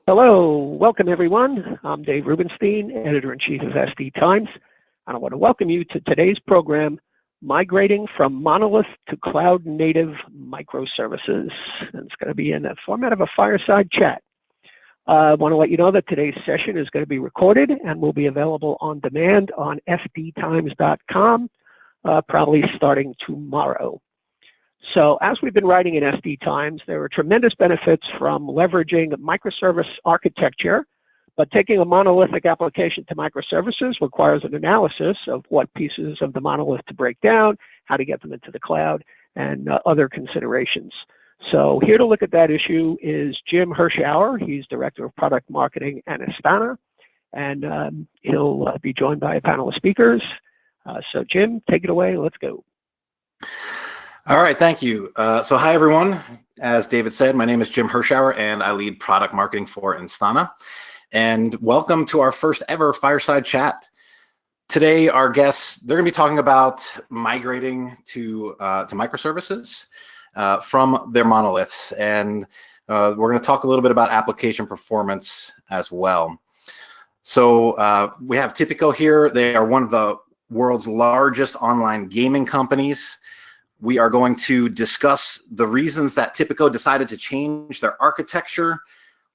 Hello, welcome everyone. I'm Dave Rubenstein, Editor-in-Chief of SD Times, and I want to welcome you to today's program, Migrating from Monolith to Cloud-Native Microservices. And it's going to be in the format of a fireside chat. I want to let you know that today's session is going to be recorded and will be available on demand on sdtimes.com, probably starting tomorrow. So as we've been writing in SD Times, there are tremendous benefits from leveraging microservice architecture, but taking a monolithic application to microservices requires an analysis of what pieces of the monolith to break down, how to get them into the cloud, and other considerations. So here to look at that issue is Jim Hirschauer. He's Director of Product Marketing at Instana, and he'll be joined by a panel of speakers. So Jim, take it away. Let's go. All right, thank you. So hi, everyone. As David said, my name is Jim Hirschauer, and I lead product marketing for Instana. And welcome to our first ever Fireside Chat. Today, our guests, they're going to be talking about migrating to microservices from their monoliths. And we're going to talk a little bit about application performance as well. So we have Tipico here. They are one of the world's largest online gaming companies. We are going to discuss the reasons that Tipico decided to change their architecture.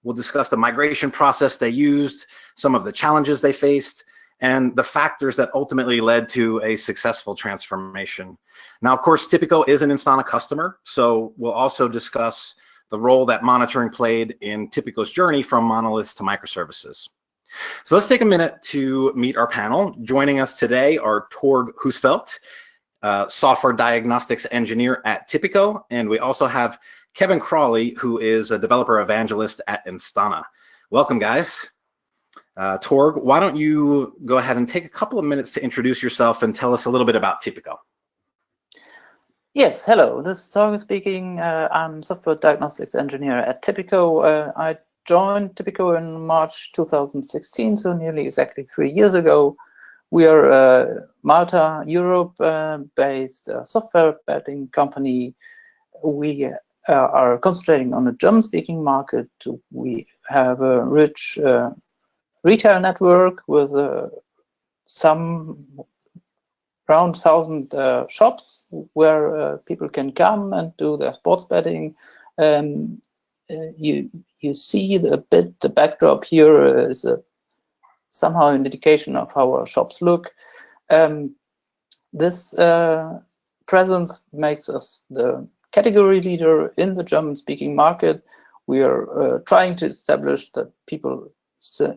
We'll discuss the migration process they used, some of the challenges they faced, and the factors that ultimately led to a successful transformation. Now, of course, Tipico is an Instana customer, so we'll also discuss the role that monitoring played in Tipico's journey from monoliths to microservices. So let's take a minute to meet our panel. Joining us today are Torg Husfeldt, software diagnostics engineer at Tipico, and we also have Kevin Crawley, who is a developer evangelist at Instana. Welcome, guys. Torg, why don't you go ahead and take a couple of minutes to introduce yourself and tell us a little bit about Tipico. Yes, hello, this is Torg speaking. I'm software diagnostics engineer at Tipico. I joined Tipico in March 2016, so nearly exactly 3 years ago. We are a Malta, Europe-based software betting company. We are concentrating on the German-speaking market. We have a rich retail network with some around 1,000 shops where people can come and do their sports betting. You see the backdrop here is somehow an indication of how our shops look. This presence makes us the category leader in the German-speaking market. We are trying to establish that people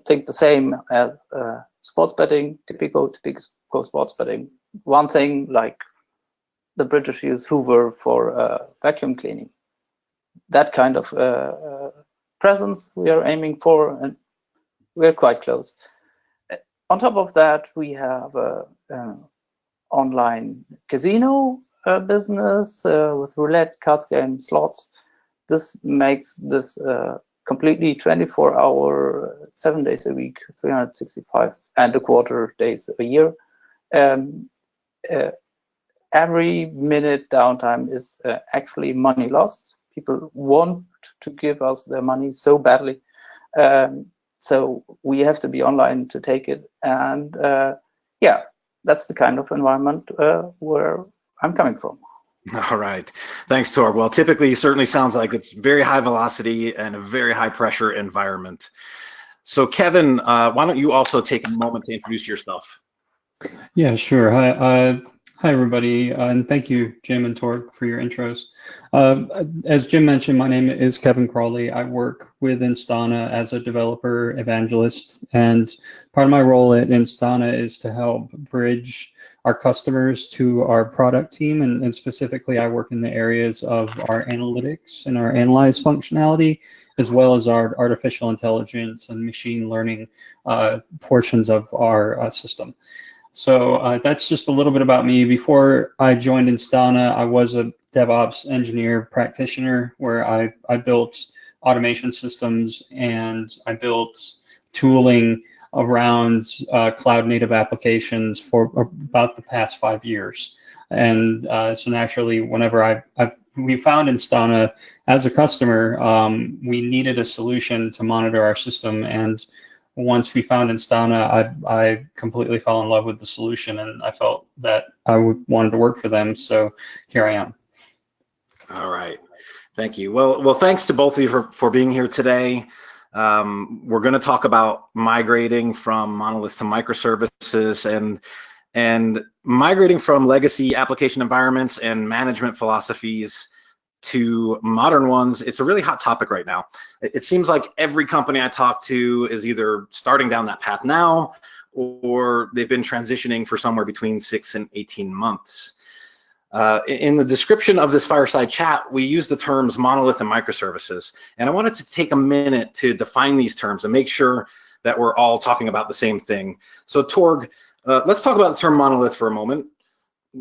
think the same as sports betting, typical sports betting. One thing like the British use Hoover for vacuum cleaning. That kind of presence we are aiming for, and we're quite close. On top of that, we have an online casino business with roulette, cards game, slots. This makes this completely 24-hour, 7 days a week, 365 and a quarter days a year. Every minute downtime is actually money lost. People want to give us their money so badly. So we have to be online to take it. And yeah, that's the kind of environment where I'm coming from. All right. Thanks, Torg. Well, typically, certainly sounds like it's very high velocity and a very high pressure environment. So Kevin, why don't you also take a moment to introduce yourself? Yeah, sure. Hi, everybody, and thank you, Jim and Torg, for your intros. As Jim mentioned, my name is Kevin Crawley. I work with Instana as a developer evangelist, and part of my role at Instana is to help bridge our customers to our product team, and specifically, I work in the areas of our analytics and our analyze functionality, as well as our artificial intelligence and machine learning portions of our system. So that's just a little bit about me. Before I joined Instana, I was a DevOps engineer practitioner where I built automation systems and I built tooling around cloud native applications for about the past 5 years. And so naturally, whenever we found Instana as a customer, we needed a solution to monitor our system. And once we found Instana, I completely fell in love with the solution, and I felt that I wanted to work for them. So here I am. All right. Thank you. Well, thanks to both of you for being here today. We're going to talk about migrating from Monolith to microservices and migrating from legacy application environments and management philosophies to modern ones. It's a really hot topic right now. It seems like every company I talk to is either starting down that path now, or they've been transitioning for somewhere between 6 and 18 months. In the description of this fireside chat, we use the terms monolith and microservices. And I wanted to take a minute to define these terms and make sure that we're all talking about the same thing. So Torg, let's talk about the term monolith for a moment.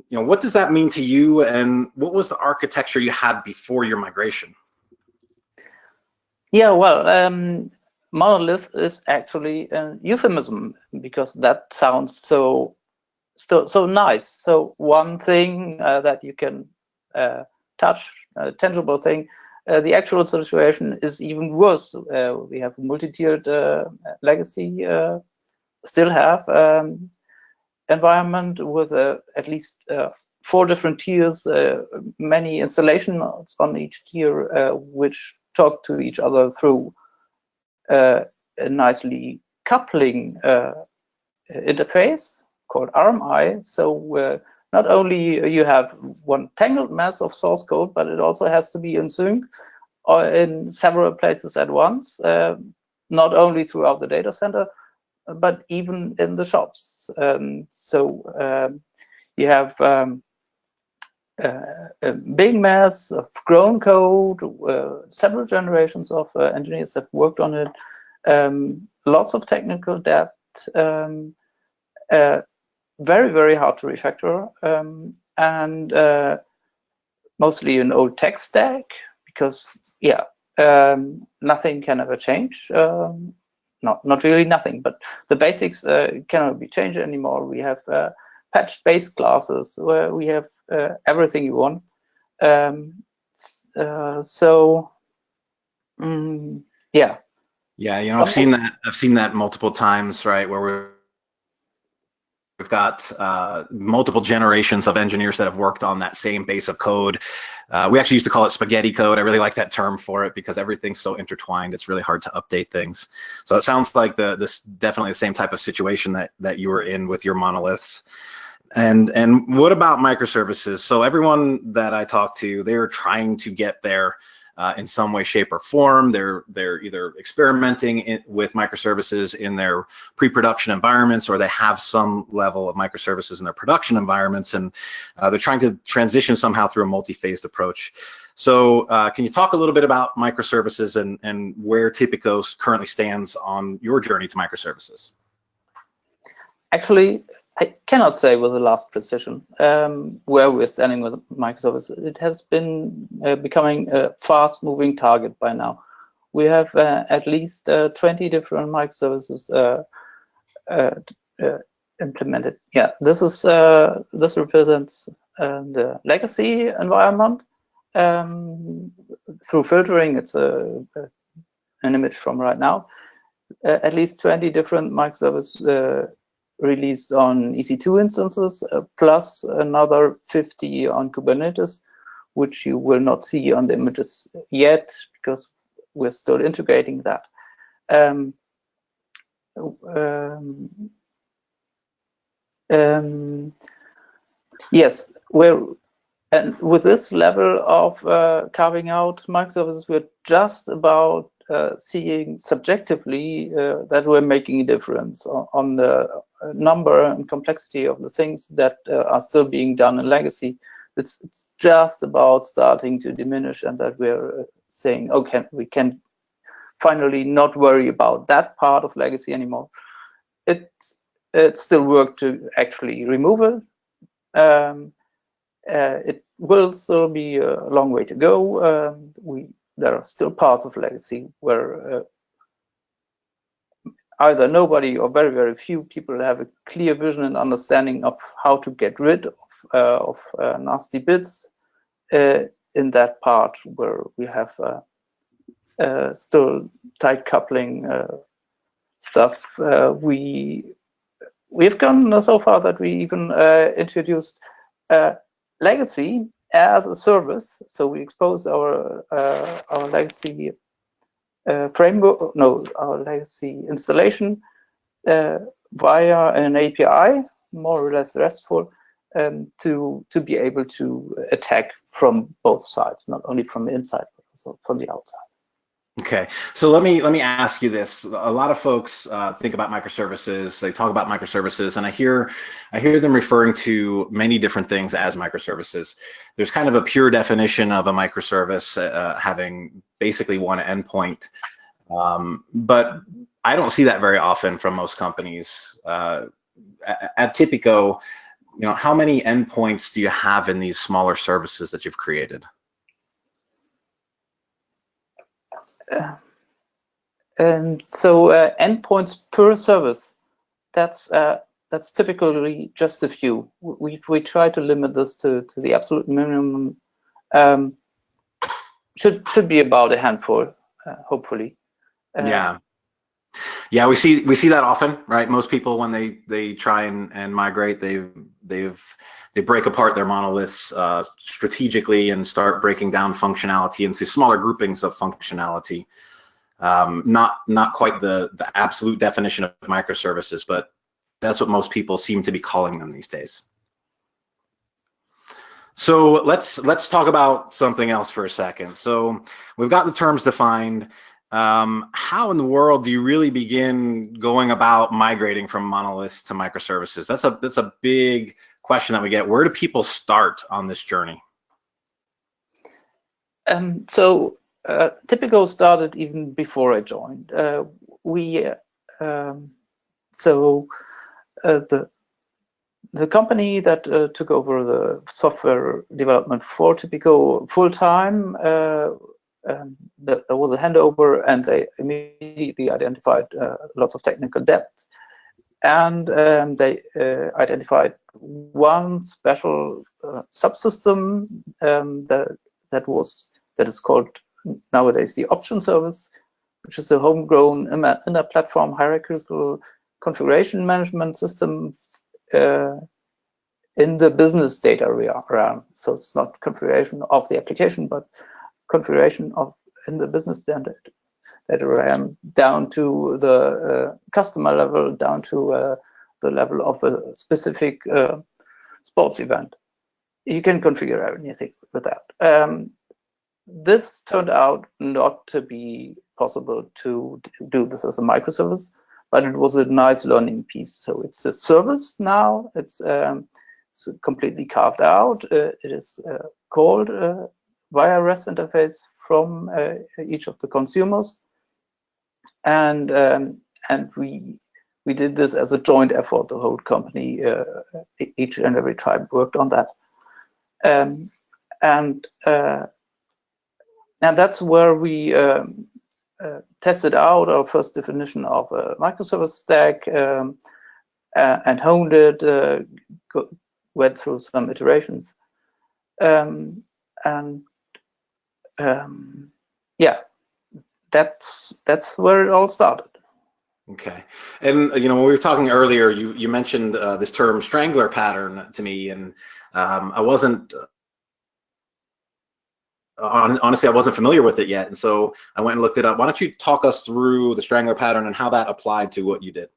What does that mean to you, and what was the architecture you had before your migration? Yeah, well, monolith is actually a euphemism, because that sounds so nice. So one thing that you can touch, a tangible thing. The actual situation is even worse. We have multi-tiered legacy, still have environment with at least 4 different tiers, many installations on each tier, which talk to each other through a nicely coupling interface called RMI. So not only you have one tangled mess of source code, but it also has to be in sync or in several places at once, not only throughout the data center, but even in the shops. So you have a big mass of grown code, several generations of engineers have worked on it, lots of technical depth, very, very hard to refactor, and mostly an old tech stack, because nothing can ever change. Not really nothing, but the basics cannot be changed anymore. We have patch-based classes where we have everything you want. Yeah. Yeah, I've seen that multiple times, right? Where we've got multiple generations of engineers that have worked on that same base of code. We actually used to call it spaghetti code. I really like that term for it because everything's so intertwined. It's really hard to update things. So it sounds like this definitely the same type of situation that you were in with your monoliths. And what about microservices? So everyone that I talk to, they're trying to get there in some way, shape, or form. They're either experimenting with microservices in their pre-production environments, or they have some level of microservices in their production environments, and they're trying to transition somehow through a multi-phased approach. So can you talk a little bit about microservices and where Tipico currently stands on your journey to microservices? Actually, I cannot say with the last precision where we're standing with microservices. It has been becoming a fast-moving target by now. We have at least 20 different microservices implemented. Yeah, this represents the legacy environment. Through filtering, it's an image from right now. At least 20 different microservices released on EC2 instances, plus another 50 on Kubernetes, which you will not see on the images yet because we're still integrating that. Yes, and with this level of carving out microservices, we're just about seeing subjectively that we're making a difference on the number and complexity of the things that are still being done in legacy. It's just about starting to diminish, and that we're saying, okay, we can finally not worry about that part of legacy anymore. It's still work to actually remove it. It will still be a long way to go. There are still parts of legacy where either nobody or very, very few people have a clear vision and understanding of how to get rid of nasty bits in that part where we have still tight coupling stuff. We've gone so far that we even introduced legacy as a service. So we expose our legacy framework, our legacy installation via an API, more or less RESTful, to be able to attack from both sides, not only from the inside, but also from the outside. Okay, so let me ask you this. A lot of folks think about microservices. They talk about microservices, and I hear them referring to many different things as microservices. There's kind of a pure definition of a microservice having basically one endpoint, but I don't see that very often from most companies. At Tipico, how many endpoints do you have in these smaller services that you've created? And so endpoints per service, that's typically just a few. We try to limit this to the absolute minimum. Should be about a handful, hopefully. Yeah, we see that often, right? Most people, when they try and migrate, they break apart their monoliths strategically and start breaking down functionality into smaller groupings of functionality. Not quite the absolute definition of microservices, but that's what most people seem to be calling them these days. So let's talk about something else for a second. So we've got the terms defined. How in the world do you really begin going about migrating from monoliths to microservices? That's a big question that we get. Where do people start on this journey? So Tipico started even before I joined. The company that took over the software development for Tipico full time, there was a handover, and they immediately identified lots of technical debt, and they identified one special subsystem that is called nowadays the option service, which is a homegrown inner platform hierarchical configuration management system in the business data realm. So it's not configuration of the application, but configuration in the business data realm, down to the customer level, down to the level of a specific sports event. You can configure anything with that. This turned out not to be possible to do this as a microservice, but it was a nice learning piece. So it's a service now. It's completely carved out. It is called via REST interface from each of the consumers, and we did this as a joint effort. The whole company, each and every time, worked on that, and that's where we tested out our first definition of a microservice stack and honed it, went through some iterations, yeah, that's where it all started. Okay, and when we were talking earlier, you mentioned this term Strangler pattern to me, and I wasn't. Honestly, I wasn't familiar with it yet, and so I went and looked it up. Why don't you talk us through the Strangler pattern and how that applied to what you did?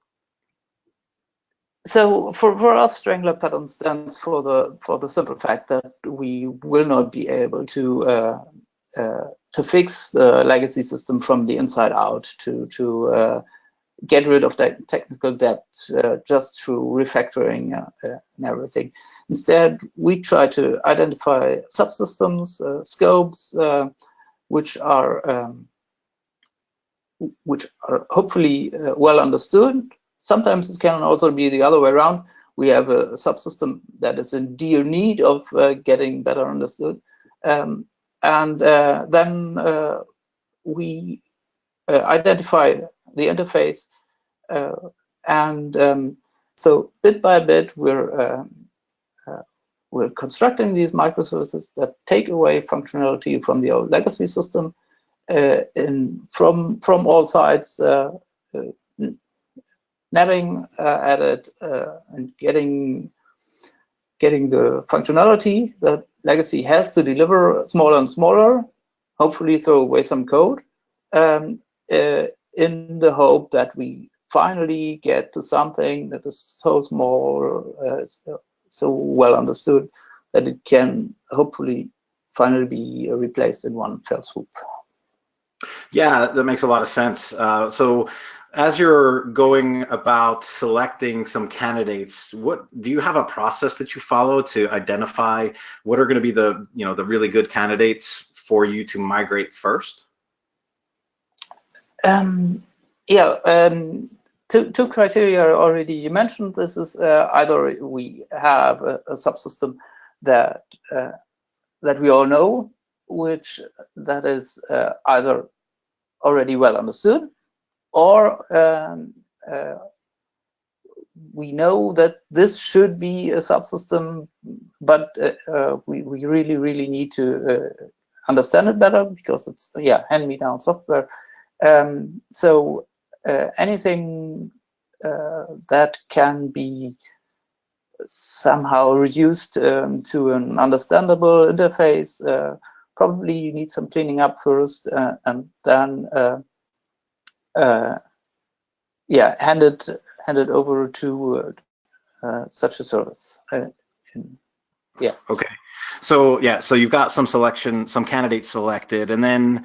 So for us, Strangler pattern stands for the simple fact that we will not be able to fix the legacy system from the inside out, to get rid of that technical debt just through refactoring and everything. Instead, we try to identify subsystems, scopes, which are hopefully well understood. Sometimes it can also be the other way around. We have a subsystem that is in dear need of getting better understood, and then we identify the interface So bit by bit, we're constructing these microservices that take away functionality from the old legacy system from all sides, nabbing at it and getting the functionality that legacy has to deliver smaller and smaller, hopefully throw away some code, in the hope that we finally get to something that is so small, so well understood, that it can hopefully finally be replaced in one fell swoop. Yeah, that makes a lot of sense. So as you're going about selecting some candidates, what do you have a process that you follow to identify what are going to be the really good candidates for you to migrate first? Two criteria already you mentioned. This is either we have a subsystem that we all know, which that is either already well understood, or we know that this should be a subsystem, but we really need to understand it better because it's hand-me-down software. So anything that can be somehow reduced to an understandable interface, probably you need some cleaning up first, and then hand it over to such a service. Okay, so you've got some candidates selected, and then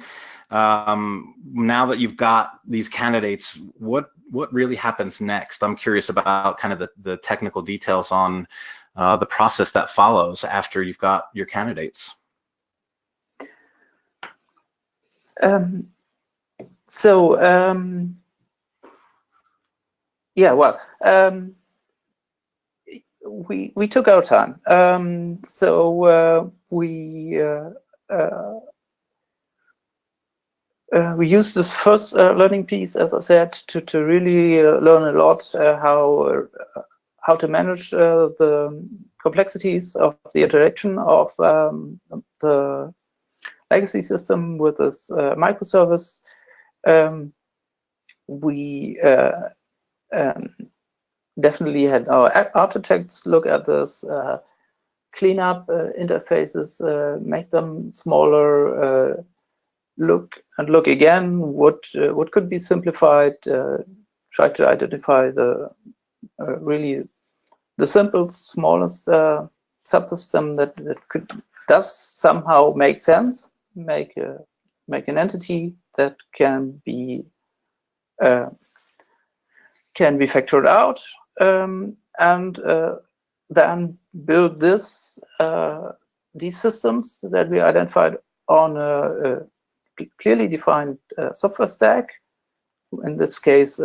now that you've got these candidates, what really happens next? I'm curious about kind of the technical details on the process that follows after you've got your candidates. We took our time. We used this first learning piece, as I said, to really learn a lot how to manage the complexities of the interaction of the legacy system with this microservice. We definitely had our architects look at this, clean up interfaces, make them smaller, look again what could be simplified, try to identify the really the simplest, smallest subsystem that does somehow make sense, make an entity that can be factored out, and then build these systems that we identified on a clearly defined software stack. In this case,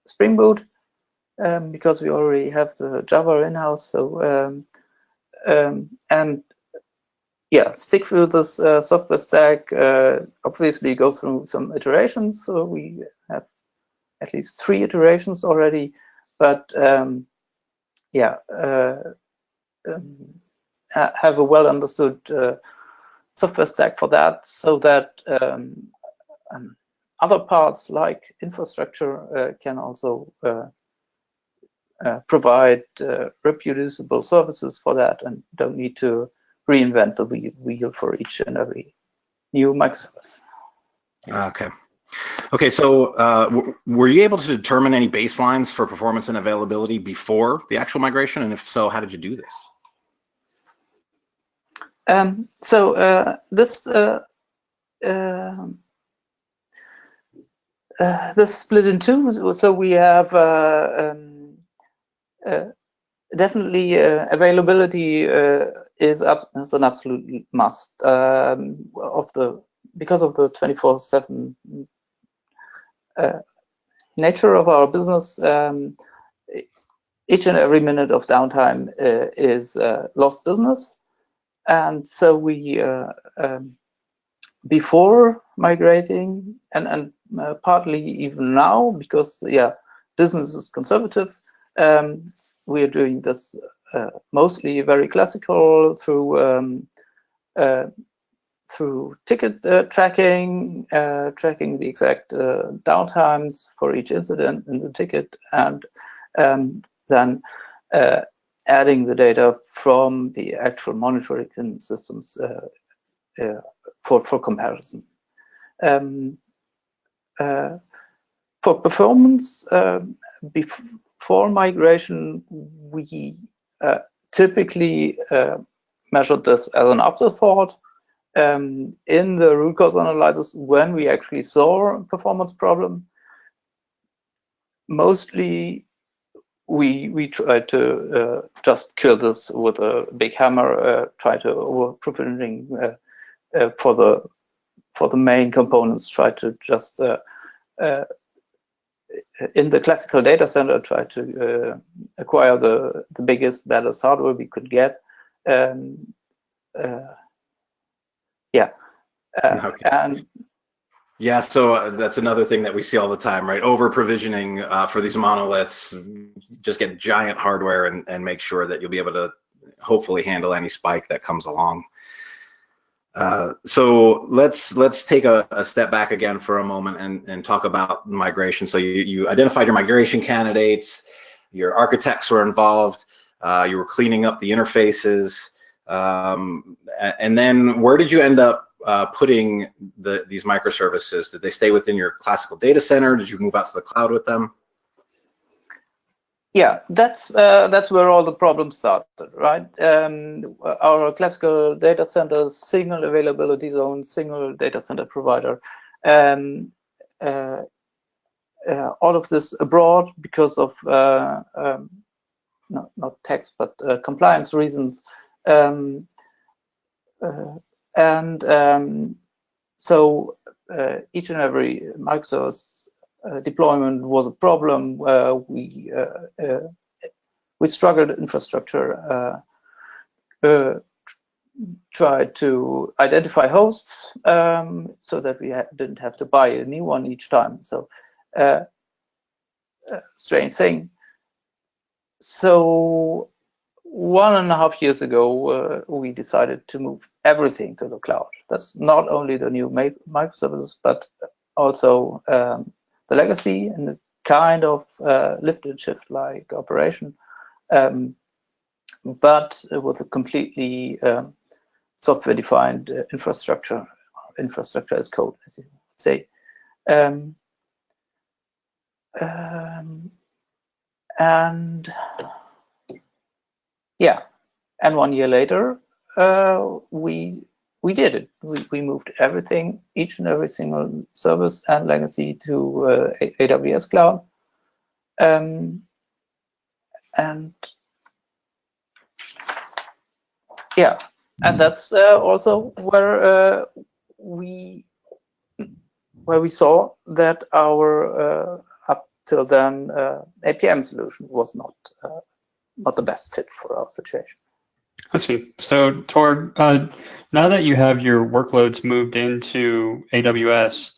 Spring Boot, because we already have the Java in-house. So stick with this software stack. Obviously, go through some iterations. So we have at least 3 iterations already, but have a well understood software stack for that, so that other parts like infrastructure can also provide reproducible services for that, and don't need to reinvent the wheel for each and every new microservice. Okay, so were you able to determine any baselines for performance and availability before the actual migration? And if so, how did you do this? This split in two. So we have definitely availability is an absolute must because of the 24/7 nature of our business. Each and every minute of downtime is lost business, and so we before migrating and partly even now, because business is conservative. We are doing this mostly very classical through ticket tracking, tracking the exact downtimes for each incident in the ticket, and then adding the data from the actual monitoring systems for comparison. For performance, before migration, we typically measured this as an afterthought. In the root cause analysis, when we actually saw a performance problem, mostly we tried to just kill this with a big hammer, try to over provisioning for the main components, try to just in the classical data center, try to acquire the biggest, baddest hardware we could get. Okay. And yeah, so that's another thing that we see all the time, right? Over provisioning for these monoliths, just get giant hardware and make sure that you'll be able to hopefully handle any spike that comes along. So let's take a step back again for a moment and talk about migration. So you identified your migration candidates, your architects were involved, you were cleaning up the interfaces, and then where did you end up putting these microservices? Did they stay within your classical data center? Did you move out to the cloud with them? Yeah, that's where all the problems started, right? Our classical data center, single availability zone, single data center provider, all of this abroad because of not tax but compliance reasons, so each and every microservice deployment was a problem. We struggled infrastructure, tried to identify hosts so that we didn't have to buy a new one each time. So strange thing. So 1.5 years ago, we decided to move everything to the cloud. That's not only the new microservices, but also the legacy and the kind of lift and shift like operation, but with a completely software-defined infrastructure as code, as you say. And yeah, and 1 year later, we did it. We moved everything, each and every single service and legacy to AWS cloud, and yeah, and that's also where we saw that our up till then APM solution was not the best fit for our situation. I see. So, Torg, now that you have your workloads moved into AWS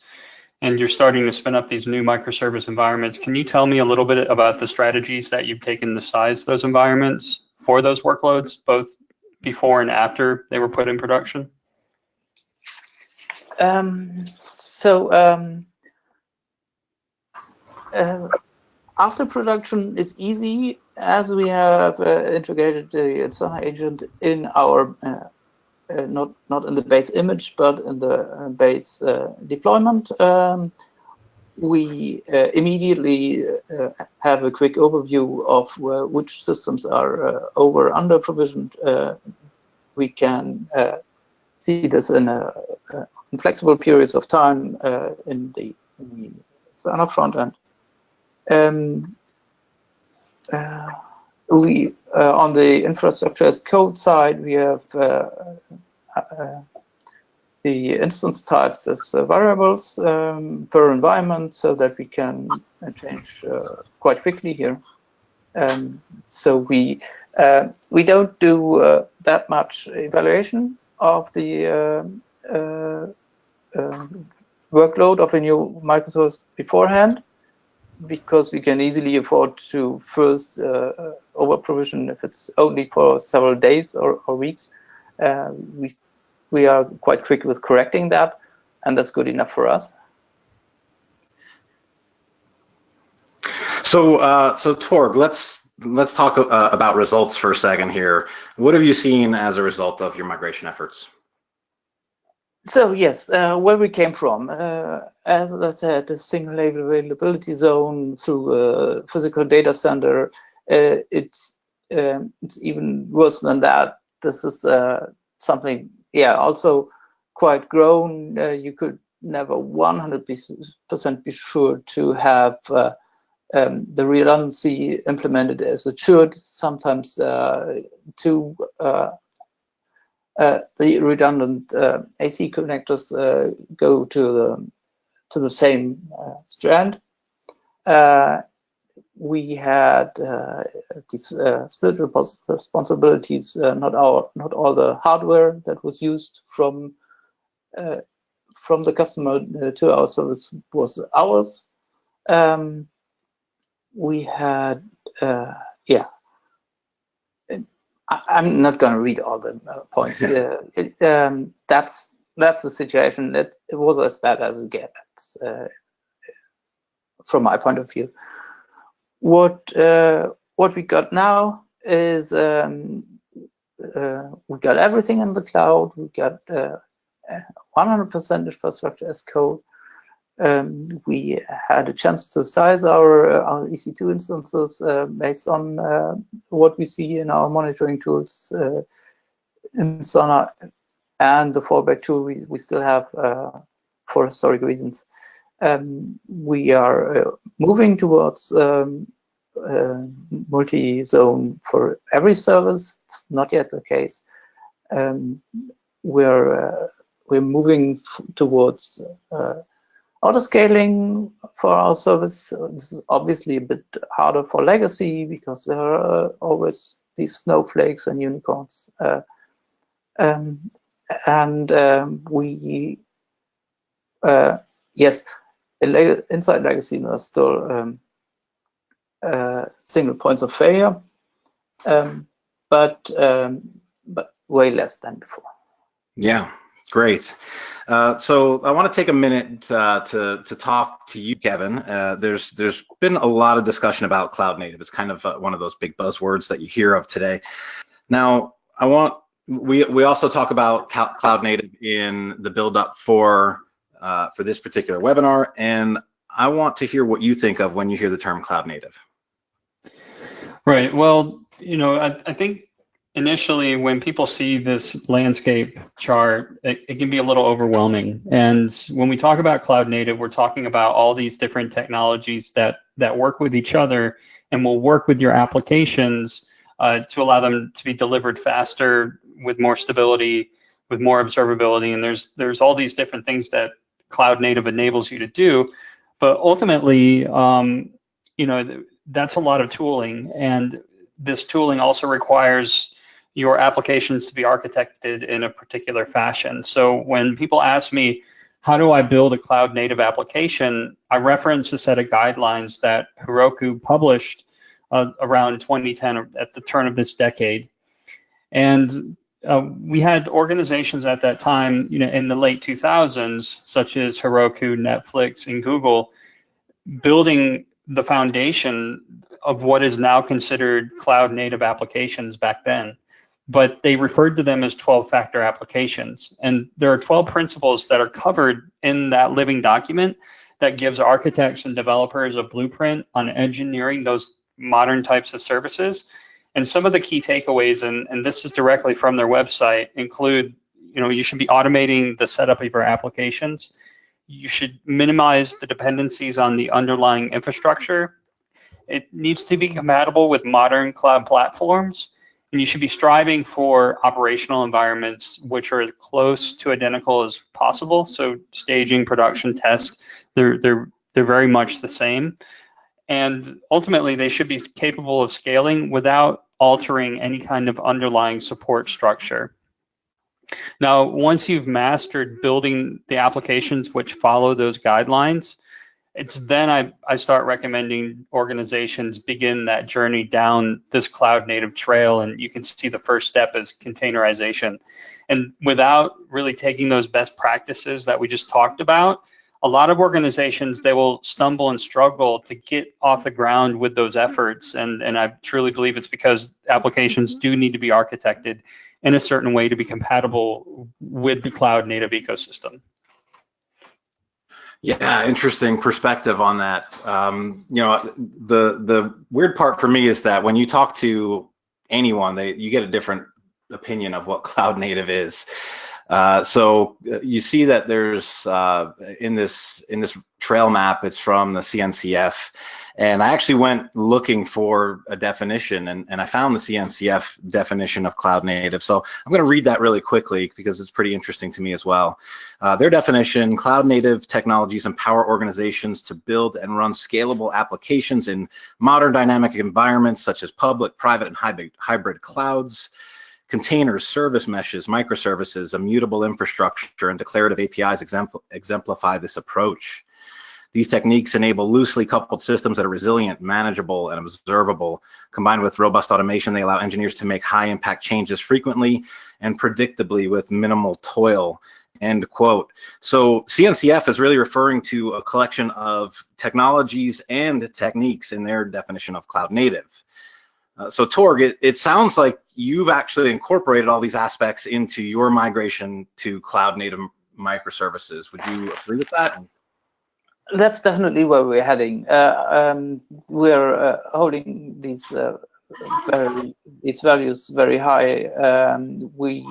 and you're starting to spin up these new microservice environments, can you tell me a little bit about the strategies that you've taken to size those environments for those workloads, both before and after they were put in production? After production is easy, as we have integrated the Instana agent in our not in the base image, but in the base deployment. We immediately have a quick overview of which systems are under provisioned. We can see this in flexible periods of time in the Instana front end. We on the infrastructure as code side, we have the instance types as variables per environment, so that we can change quite quickly here. So we don't do that much evaluation of the workload of a new microservice beforehand. because we can easily afford to first over provision if it's only for several days or weeks. We are quite quick with correcting that, and that's good enough for us. So Torg, let's talk about results for a second here. What have you seen as a result of your migration efforts? So yes, where we came from, as I said, a single availability zone through a physical data center. It's even worse than that. This is something, also quite grown. You could never 100% be sure to have the redundancy implemented as it should. Sometimes the redundant AC connectors go to the same strand. We had these split responsibilities. Not all the hardware that was used from the customer to our service was ours. We had I'm not going to read all the points. That's the situation. It was as bad as it gets from my point of view. What we got now is we got everything in the cloud. We got 100% infrastructure as code. We had a chance to size our EC2 instances based on what we see in our monitoring tools in Sana, and the fallback tool we still have for historic reasons. We are moving towards multi-zone for every service. It's not yet the case. We're moving towards auto-scaling for our service. This is obviously a bit harder for legacy because there are always these snowflakes and unicorns. Yes, inside legacy there are still single points of failure, but way less than before. Yeah, great. So I want to take a minute to talk to you, Kevin. There's been a lot of discussion about cloud native. It's kind of one of those big buzzwords that you hear of today. Now, we also talk about cloud native in the build up for this particular webinar, and I want to hear what you think of when you hear the term cloud native. Right. Well, I think initially when people see this landscape chart, it can be a little overwhelming. And when we talk about cloud native, we're talking about all these different technologies that work with each other and will work with your applications to allow them to be delivered faster, with more stability, with more observability. And there's all these different things that cloud native enables you to do. But ultimately, that's a lot of tooling. And this tooling also requires your applications to be architected in a particular fashion. So when people ask me, how do I build a cloud native application? I reference a set of guidelines that Heroku published around 2010, at the turn of this decade. And we had organizations at that time, in the late 2000s, such as Heroku, Netflix, and Google, building the foundation of what is now considered cloud native applications back then. But they referred to them as 12-factor applications. And there are 12 principles that are covered in that living document that gives architects and developers a blueprint on engineering those modern types of services. And some of the key takeaways, and this is directly from their website, include, you should be automating the setup of your applications. You should minimize the dependencies on the underlying infrastructure. It needs to be compatible with modern cloud platforms. And you should be striving for operational environments which are as close to identical as possible. So staging, production, test, they're very much the same. And ultimately, they should be capable of scaling without altering any kind of underlying support structure. Now, once you've mastered building the applications which follow those guidelines, it's then I start recommending organizations begin that journey down this cloud native trail, and you can see the first step is containerization. And without really taking those best practices that we just talked about, a lot of organizations, they will stumble and struggle to get off the ground with those efforts. And I truly believe it's because applications do need to be architected in a certain way to be compatible with the cloud native ecosystem. Yeah, interesting perspective on that. You know, the weird part for me is that when you talk to anyone, you get a different opinion of what cloud native is. So you see that there's in this trail map, it's from the CNCF, and I actually went looking for a definition, and I found the CNCF definition of cloud native. So I'm going to read that really quickly because it's pretty interesting to me as well. Their definition: cloud native technologies empower organizations to build and run scalable applications in modern dynamic environments such as public, private, and hybrid clouds. Containers, service meshes, microservices, immutable infrastructure, and declarative APIs exemplify this approach. These techniques enable loosely coupled systems that are resilient, manageable, and observable. Combined with robust automation, they allow engineers to make high-impact changes frequently and predictably with minimal toil. End quote. So CNCF is really referring to a collection of technologies and techniques in their definition of cloud native. So Torg, it sounds like you've actually incorporated all these aspects into your migration to cloud native microservices. Would you agree with that? That's definitely where we're heading. We're holding these values very high. We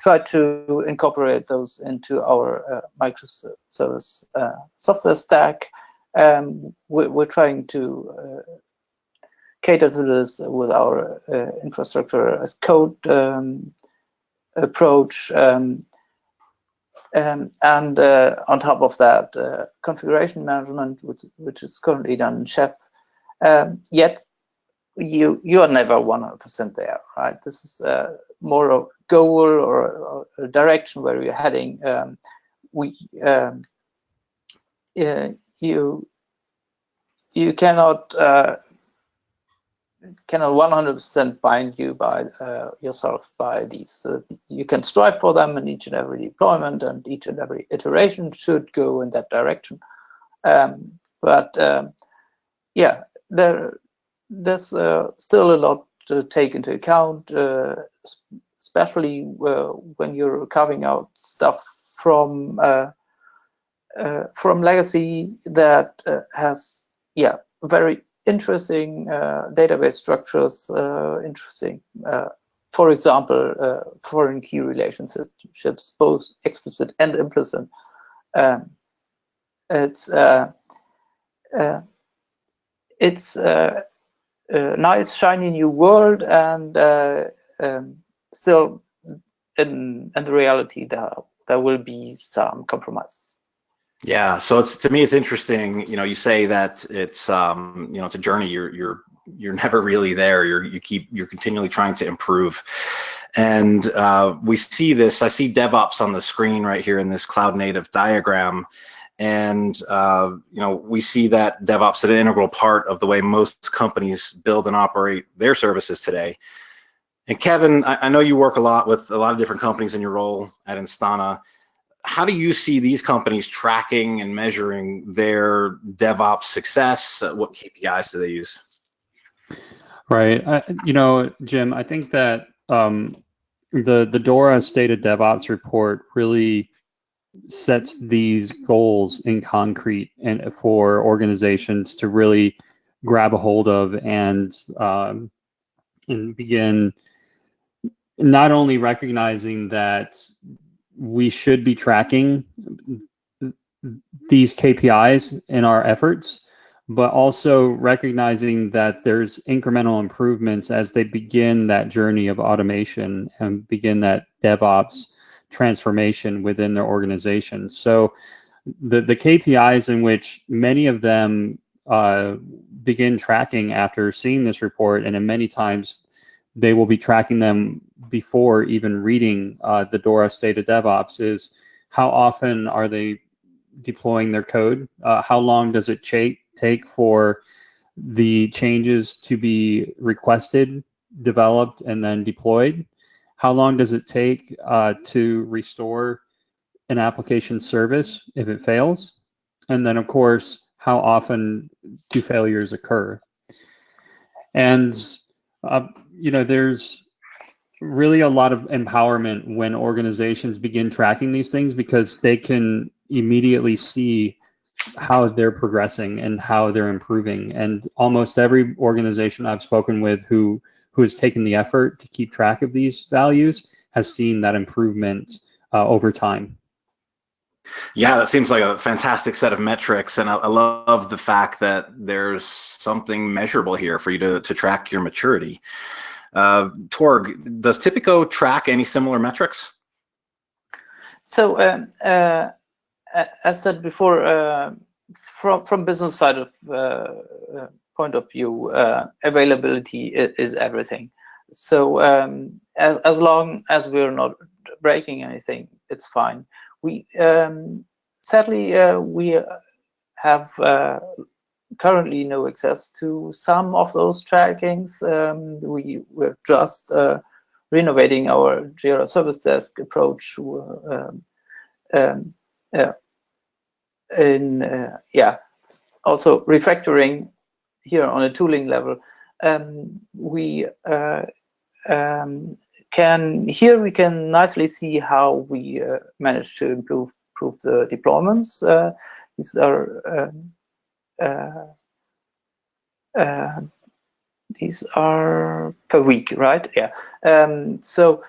try to incorporate those into our microservice software stack. We're trying to cater to this with our infrastructure as code approach, and on top of that, configuration management, which is currently done in Chef. Yet you are never 100% there, right? This is more a goal or a direction where we're heading. You cannot 100% bind you by yourself by these. You can strive for them in each and every deployment, and each and every iteration should go in that direction. Yeah, there's still a lot to take into account, especially when you're carving out stuff from legacy that has very interesting database structures, interesting, for example, foreign key relationships, both explicit and implicit. It's a nice, shiny new world, and still in the reality there will be some compromise. Yeah, so to me it's interesting. You know, you say that it's it's a journey. You're never really there. You're continually trying to improve, and we see this. I see DevOps on the screen right here in this cloud native diagram, and we see that DevOps is an integral part of the way most companies build and operate their services today. And Kevin, I know you work a lot with a lot of different companies in your role at Instana. How do you see these companies tracking and measuring their DevOps success? What KPIs do they use? Right. Jim, I think that the DORA stated DevOps report really sets these goals in concrete and for organizations to really grab a hold of and begin not only recognizing that we should be tracking these KPIs in our efforts, but also recognizing that there's incremental improvements as they begin that journey of automation and begin that DevOps transformation within their organization. So the KPIs in which many of them begin tracking after seeing this report, and in many times they will be tracking them before even reading the DORA State of DevOps, is how often are they deploying their code? How long does it take for the changes to be requested, developed, and then deployed? How long does it take to restore an application service if it fails? And then, of course, how often do failures occur? And, there's really a lot of empowerment when organizations begin tracking these things, because they can immediately see how they're progressing and how they're improving. And almost every organization I've spoken with who has taken the effort to keep track of these values has seen that improvement over time. Yeah, that seems like a fantastic set of metrics, and I love the fact that there's something measurable here for you to track your maturity. Torg, does Tipico track any similar metrics? So, as said before, from business side of point of view, availability is everything. So as long as we're not breaking anything, it's fine. We sadly we have currently no access to some of those trackings. We're just renovating our Jira Service Desk approach also refactoring here on a tooling level. We can nicely see how we manage to improve the deployments. These are per week, right? Yeah. So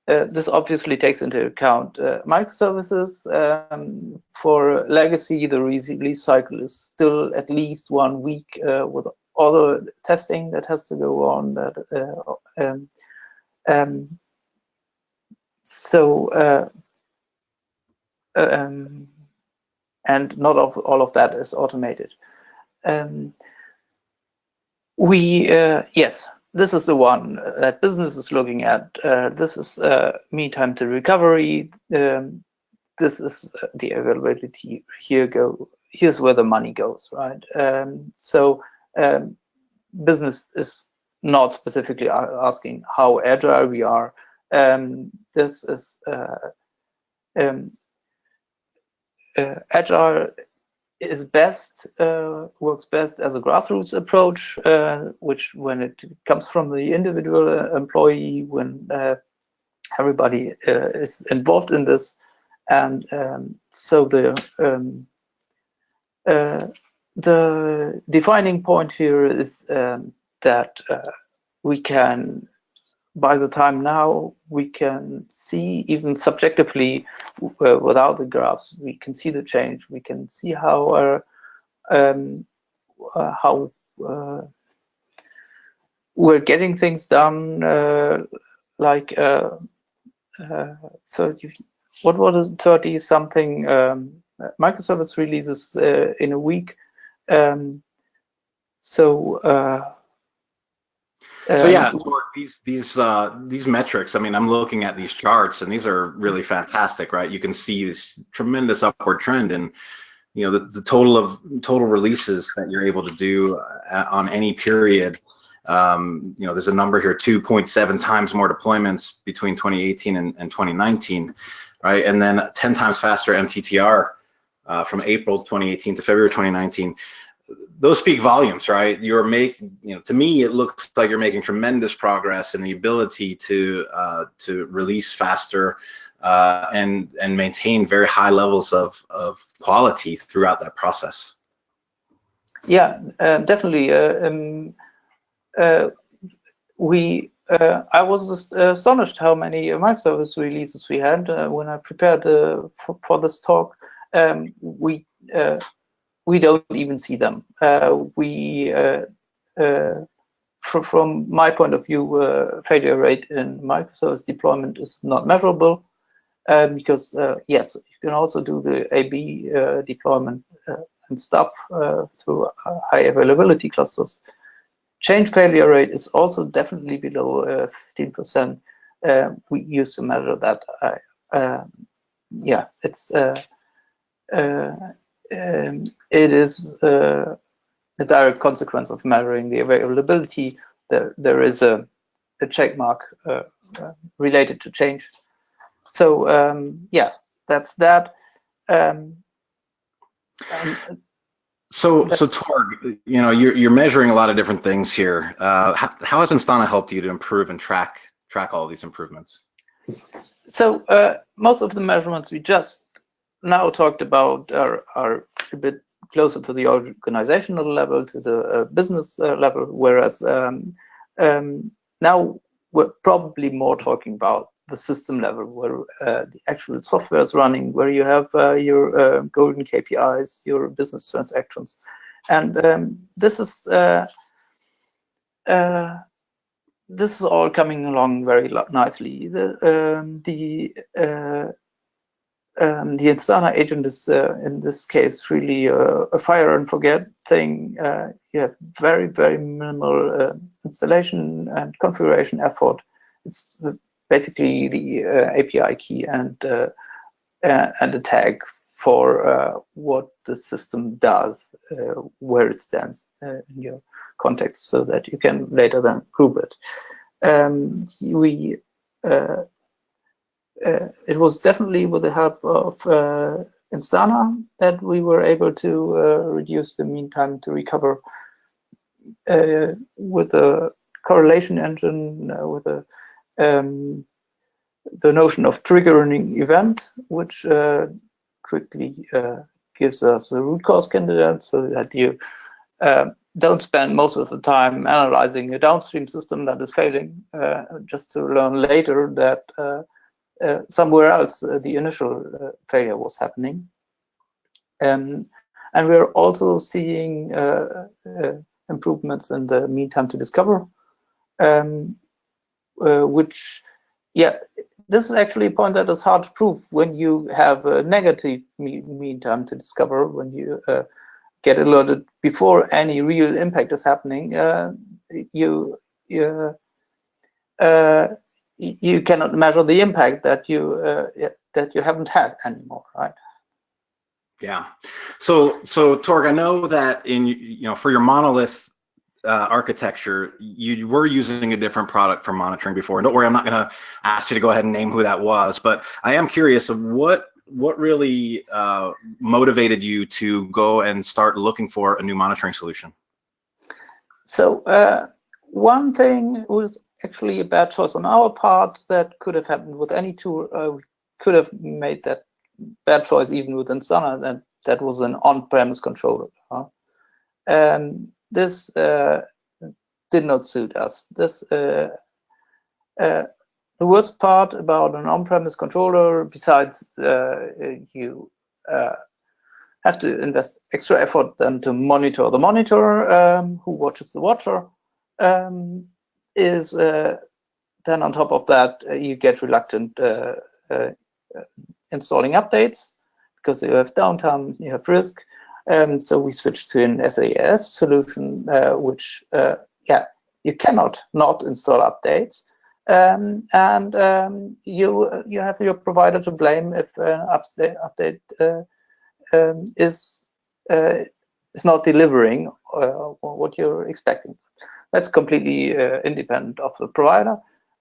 this obviously takes into account microservices. For legacy, the release cycle is still at least 1 week with all the testing that has to go on. And not all of that is automated. Yes, this is the one that business is looking at. This is mean time to recovery. This is the availability. Here's where the money goes, right? So business is not specifically asking how agile we are. This is agile is best, works best as a grassroots approach, which when it comes from the individual employee, when everybody is involved in this. And so the defining point here is that we can, by the time now, we can see even subjectively without the graphs, we can see the change. We can see how we're getting things done, like 30, what was it, 30 something microservice releases in a week. So yeah, these metrics, I mean, I'm looking at these charts and these are really fantastic, right? You can see this tremendous upward trend, and the total releases that you're able to do on any period. There's a number here, 2.7 times more deployments between 2018 and 2019, right? And then 10 times faster MTTR from April 2018 to February 2019. Those speak volumes, right? You're making, to me, it looks like you're making tremendous progress in the ability to release faster and maintain very high levels of quality throughout that process. Yeah, definitely. I was astonished how many microservice releases we had when I prepared for this talk. We don't even see them. From my point of view, failure rate in microservice deployment is not measurable because yes, you can also do the A/B deployment and stuff through high availability clusters. Change failure rate is also definitely below 15%. We used to measure that. Yeah, it's it is a direct consequence of measuring the availability. There is a check mark related to change. So yeah, that's that. So Torg, you're measuring a lot of different things here. How has Instana helped you to improve and track all these improvements? So most of the measurements we just now talked about are a bit closer to the organizational level, to the business level, whereas now we're probably more talking about the system level, where the actual software is running, where you have your golden KPIs, your business transactions, and this is all coming along very nicely. The Instana agent is in this case really a fire and forget thing. You have very, very minimal installation and configuration effort. It's basically the API key and a tag for what the system does, where it stands in your context, so that you can later then group it. It was definitely with the help of Instana that we were able to reduce the mean time to recover with a correlation engine, with the notion of triggering event, which quickly gives us a root cause candidate, so that you don't spend most of the time analyzing a downstream system that is failing, just to learn later that somewhere else the initial failure was happening. And we're also seeing improvements in the mean time to discover, which, yeah, this is actually a point that is hard to prove when you have a negative mean time to discover. When you get alerted before any real impact is happening, you cannot measure the impact that you haven't had anymore, right? Yeah. So Torg, I know that for your Monolith architecture, you were using a different product for monitoring before. And don't worry, I'm not going to ask you to go ahead and name who that was, but I am curious of what really motivated you to go and start looking for a new monitoring solution. So one thing was actually a bad choice on our part that could have happened with any tool. We could have made that bad choice even with Instana, and that was an on-premise controller. This did not suit us. The worst part about an on-premise controller, besides you have to invest extra effort then to monitor the monitor who watches the watcher, is then on top of that you get reluctant installing updates because you have downtime, you have risk. So we switched to an SaaS solution, which you cannot not install updates, and you have your provider to blame if an update is not delivering what you're expecting. That's completely independent of the provider.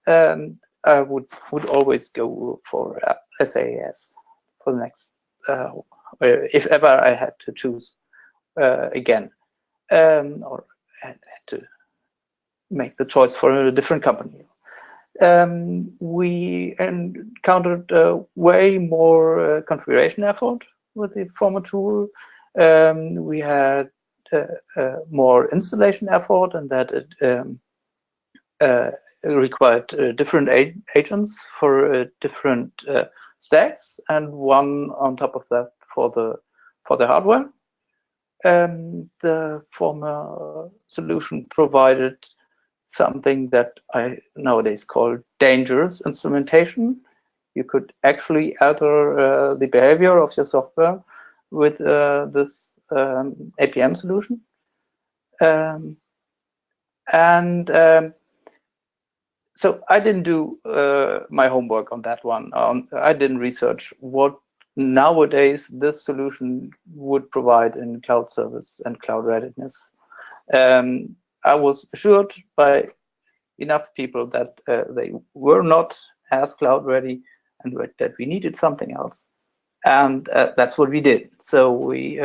I would always go for SaaS for the next, if ever I had to choose again, or had to make the choice for a different company. We encountered way more configuration effort with the former tool. We had more installation effort, and that it required different agents for different stacks, and one on top of that for the hardware. The former solution provided something that I nowadays call dangerous instrumentation. You could actually alter the behavior of your software with this APM solution. So I didn't do my homework on that one. I didn't research what nowadays this solution would provide in cloud service and cloud readiness. I was assured by enough people that they were not as cloud ready and that we needed something else. And that's what we did. So we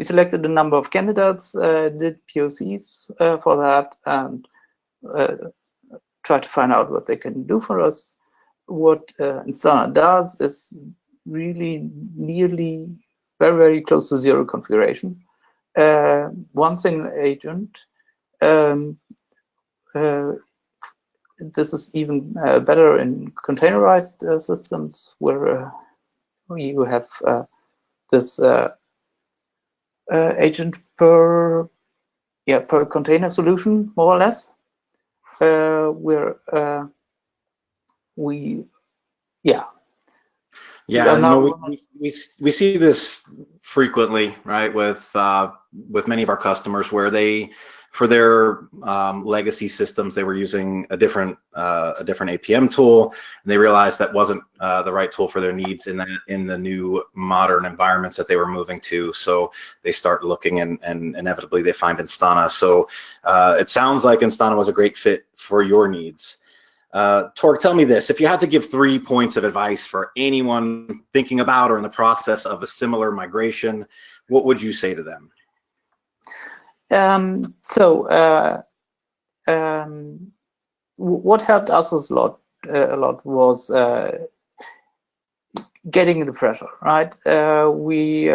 selected a number of candidates, did POCs for that, and tried to find out what they can do for us. What Instana does is really nearly very, very close to zero configuration. One single agent. This is even better in containerized systems where you have this agent per container solution, more or less, where we see this frequently, right, with many of our customers, where they, for their legacy systems, they were using a different APM tool, and they realized that wasn't the right tool for their needs in the new modern environments that they were moving to. So they start looking, and inevitably they find Instana. So it sounds like Instana was a great fit for your needs. Torg, tell me this: if you had to give 3 points of advice for anyone thinking about or in the process of a similar migration, what would you say to them? What helped us a lot was getting the pressure, right? We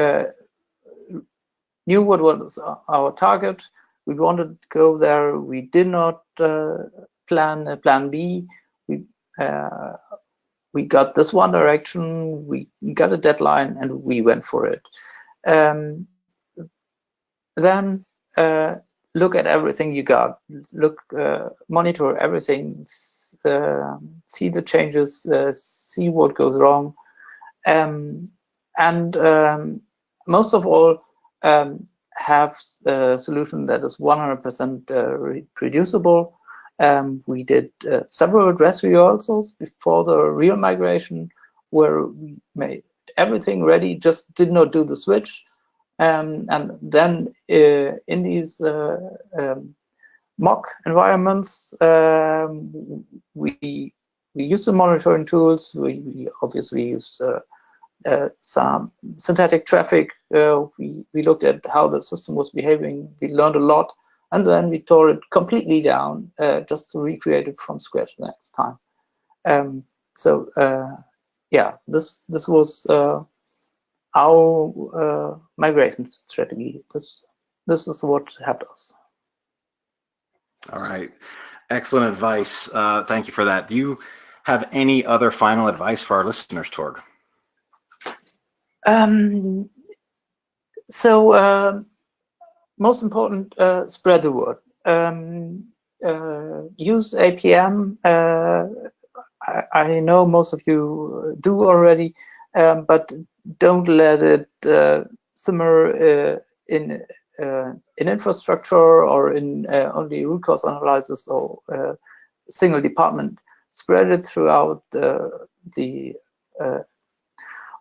knew what was our target. We wanted to go there. We did not plan plan B. We got this one direction. We got a deadline, and we went for it. Then look at everything you got. Monitor everything. See the changes. See what goes wrong, and most of all, have a solution that is 100% reproducible. We did several dress rehearsals before the real migration, where we made everything ready, just did not do the switch. And then in these mock environments, we use the monitoring tools. We obviously use some synthetic traffic. We looked at how the system was behaving. We learned a lot. And then we tore it completely down just to recreate it from scratch the next time. This was our migration strategy. This is what helped us. All right, excellent advice. Thank you for that. Do you have any other final advice for our listeners, Torg? Most important, spread the word. Use APM. I know most of you do already, but don't let it simmer in infrastructure or in only root cause analysis or single department. Spread it throughout the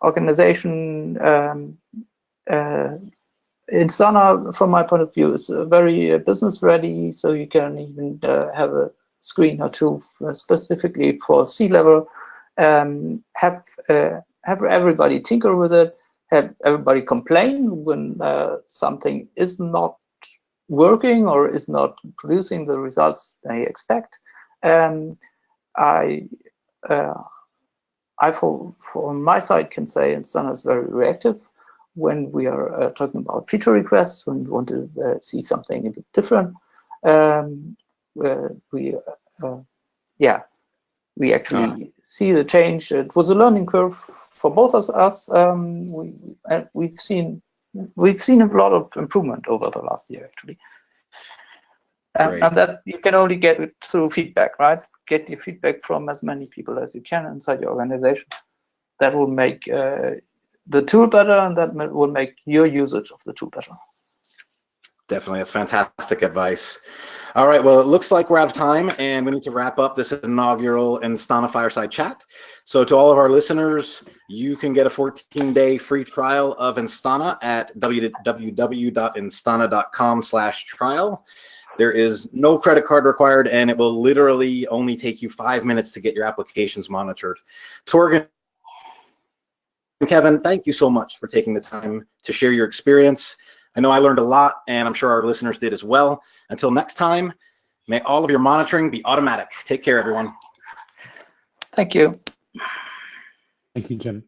organization. Instana, from my point of view, is very business ready, so you can even have a screen or two specifically for C-level. Have everybody tinker with it. Have everybody complain when something is not working or is not producing the results they expect. I from my side can say Instana is very reactive when we are talking about feature requests, when we want to see something a bit different. We actually see the change. It was a learning curve for both of us. We've seen a lot of improvement over the last year, actually. And that you can only get it through feedback, right? Get your feedback from as many people as you can inside your organization. That will make the tool better, and that will make your usage of the tool better. Definitely, that's fantastic advice. All right, well, it looks like we're out of time and we need to wrap up this inaugural Instana Fireside Chat. So to all of our listeners, you can get a 14-day free trial of Instana at www.instana.com/trial. There is no credit card required, and it will literally only take you 5 minutes to get your applications monitored. Torg and Kevin, thank you so much for taking the time to share your experience. I know I learned a lot, and I'm sure our listeners did as well. Until next time, may all of your monitoring be automatic. Take care, everyone. Thank you. Thank you, Jim.